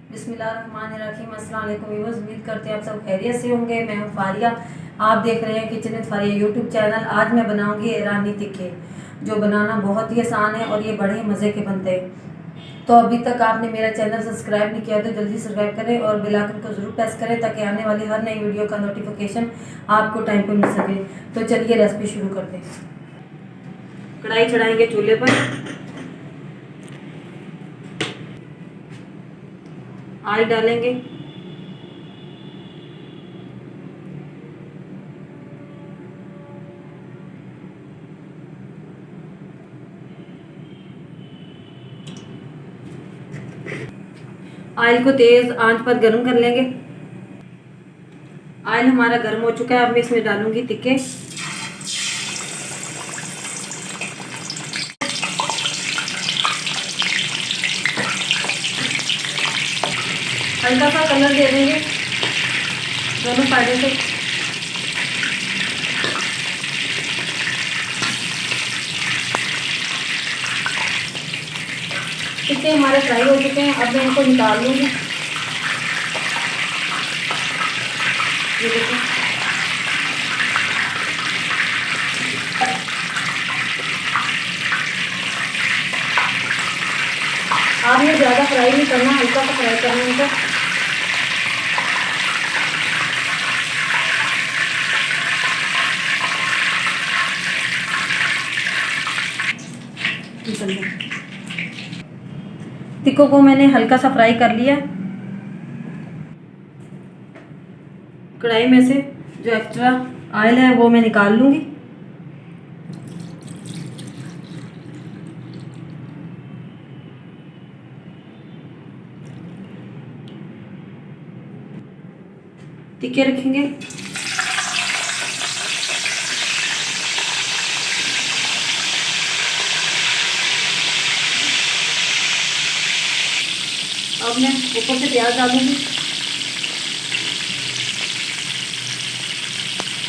बिस्मिल्लाहिर्रहमानिर्रहीम। अस्सलाम वालेकुम व्यूअर्स, उम्मीद करते हैं आप सब खैरियत से होंगे। मैं हूं फारिया, आप देख रहे हैं kitchen with Faria YouTube channel. आज मैं बनाऊंगी ईरानी टिक्के, जो बनाना बहुत ही आसान है और ये बड़े ही मज़े के बनते हैं। तो अभी तक आपने मेरा चैनल सब्सक्राइब नहीं किया तो जल्दी सब्सक्राइब करें और बेल आइकन को ज़रूर प्रेस करें ताकि आने वाली हर नई वीडियो का नोटिफिकेशन आपको टाइम पर मिल सके। तो चलिए रेसिपी शुरू करते हैं। कढ़ाई चढ़ाएंगे चूल्हे पर, ऑयल डालेंगे, ऑयल को तेज आंच पर गर्म कर लेंगे। ऑयल हमारा गर्म हो चुका है, अब मैं इसमें डालूंगी टिक्के। हल्का सा कलर दे देंगे दोनों साइडों से। टिक्के हमारे फ्राई हो चुके हैं, अब मैं इनको निकाल लूँगी। ये देखो, आपने ज़्यादा फ्राई नहीं करना, हल्का सा फ्राई करना है इनको। टिक्कों को मैंने हल्का सा फ्राई कर लिया। कढ़ाई में से जो एक्स्ट्रा ऑयल है वो मैं निकाल लूँगी। टिक्के रखेंगे, अब मैं ऊपर से प्याज डालूंगी,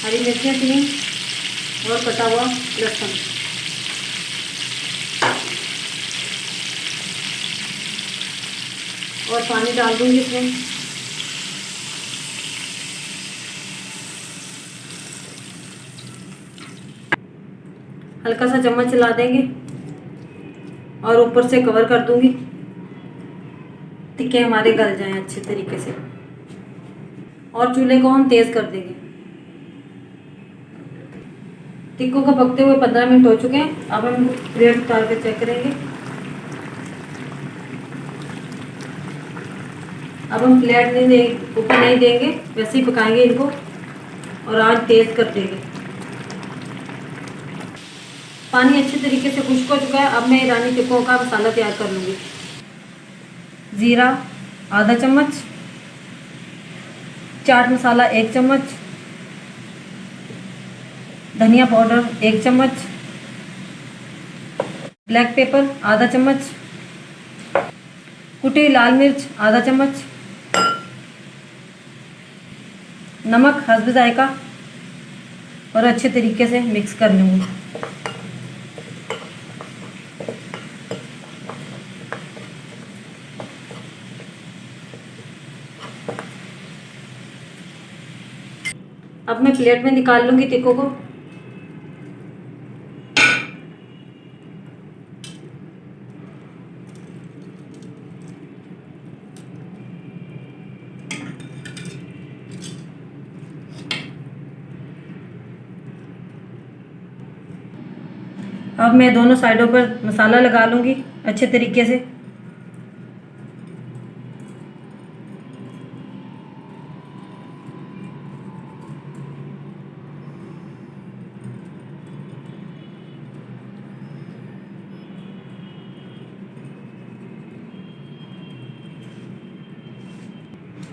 हरी मिर्चें 3 और कटा हुआ लहसुन। और पानी डाल दूंगी इसमें। हल्का सा चम्मच चला देंगे और ऊपर से कवर कर दूंगी, टिक्के हमारे गल जाएं अच्छे तरीके से। और चूल्हे को हम तेज़ कर देंगे। टिक्कों को पकते हुए 15 मिनट हो चुके हैं। अब हम प्लेट उतार कर चेक करेंगे। अब हम प्लेट नहीं दे ऊपर नहीं देंगे, वैसे ही पकाएंगे इनको और आज तेज़ कर देंगे। पानी अच्छे तरीके से खुश्क हो चुका है। अब मैं ईरानी टिक्कों का मसाला तैयार कर लूँगी। ज़ीरा आधा चम्मच, चाट मसाला 1 चम्मच, धनिया पाउडर 1 चम्मच, ब्लैक पेपर आधा चम्मच, कुटी लाल मिर्च आधा चम्मच, नमक हस्ब जायका और अच्छे तरीके से मिक्स कर लूँगी। अब मैं प्लेट में निकाल लूँगी टिक्कों को। अब मैं दोनों साइडों पर मसाला लगा लूँगी अच्छे तरीके से।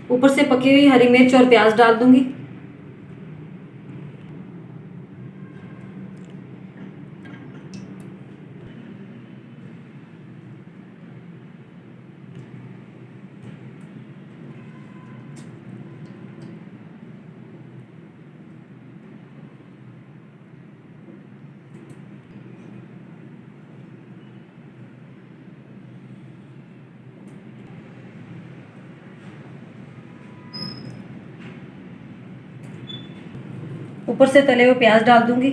ऊपर से पकी हुई हरी मिर्च और प्याज डाल दूंगी। ऊपर से तले हुए प्याज डाल दूंगी।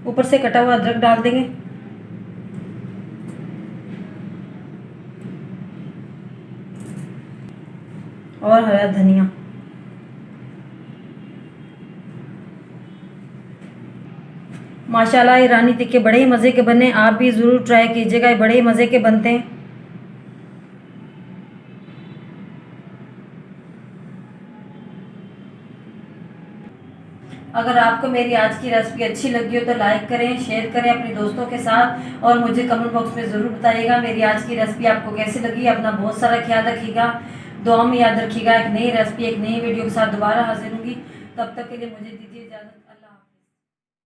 ऊपर से कटा हुआ अदरक डाल देंगे। और हरा धनिया। माशाल्लाह ईरानी टिक्के बड़े ही मज़े के बने, आप भी ज़रूर ट्राई कीजिएगा, ये बड़े ही मज़े के बनते हैं। अगर आपको मेरी आज की रेसिपी अच्छी लगी हो तो लाइक करें, शेयर करें अपने दोस्तों के साथ और मुझे कमेंट बॉक्स में ज़रूर बताइएगा मेरी आज की रेसिपी आपको कैसी लगी। अपना बहुत सारा ख्याल रखिएगा, दुआ में याद रखिएगा। एक नई रेसिपी एक नई वीडियो के साथ दोबारा हाजिर होंगी, तब तक के लिए मुझे दीजिए इजाज़त।